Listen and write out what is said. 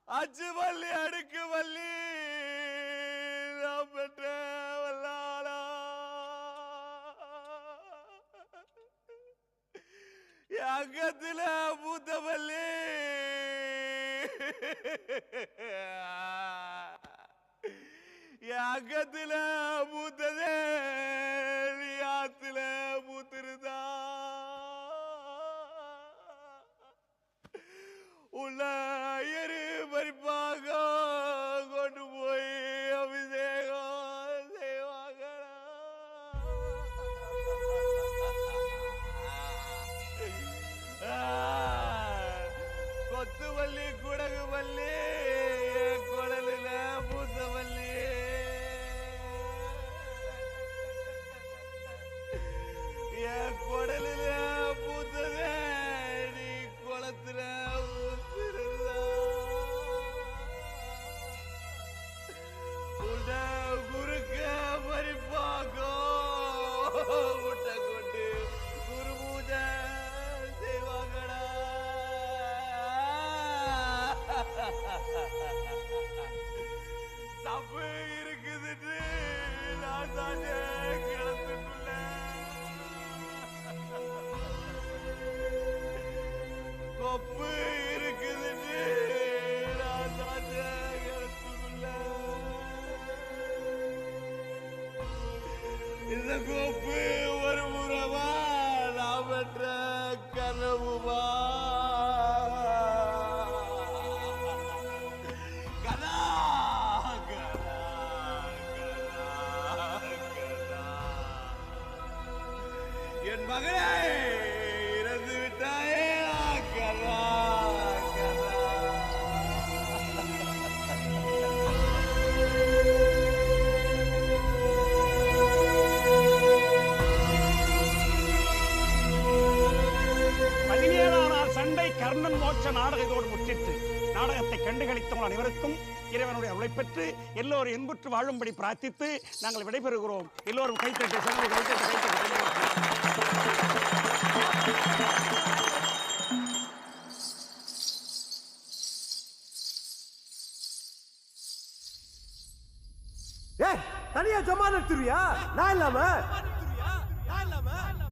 அச்சு வள்ளி அடுக்கு வள்ளி நான் பெற்ற வல்லாளா அங்கத்துல மூத்த வள்ளி அங்கத்துல மூத்ததே ஆத்துல மூத்திருந்தா உள்ள எரு பறிப்பாக கொண்டு போய் அபிஷேகம் செய்வாங்க. கொத்துவள்ளி குடகு வள்ளி குடலில பூத்தவள்ளி என் குடலில பூத்ததே நீ குளத்துல ஊத்திருந்தா உட குறுக்க பறிப்பாக்கோ முட்டை கொண்டு குரு பூஜை செய்வாங்கடா. தப்பு இருக்குதுன்னு நான் தானே கிளத்துக்குள்ள கொப்பு இருக்குதுன்னு நான் தானே கிளத்துக்குள்ள இந்த கொப்பு ஒரு முறவா நான் பெற்ற கனவுமா என் மகளே இறந்து விட்டாயே கரா கரா. சண்டை கர்ணன் மோட்ச நாடகத்தோடு முற்றிட்டு நாடகத்தை கண்டுகளித்தவர்கள் அனைவருக்கும் இறைவனுடைய அருளை பெற்று எல்லோரும் இன்புற்று வாழும்படி பிரார்த்தித்து நாங்கள் விடைபெறுகிறோம். எல்லோரும் கைத்தட்டு தனியா ஜமா நடத்துவியா? நான் இல்லாம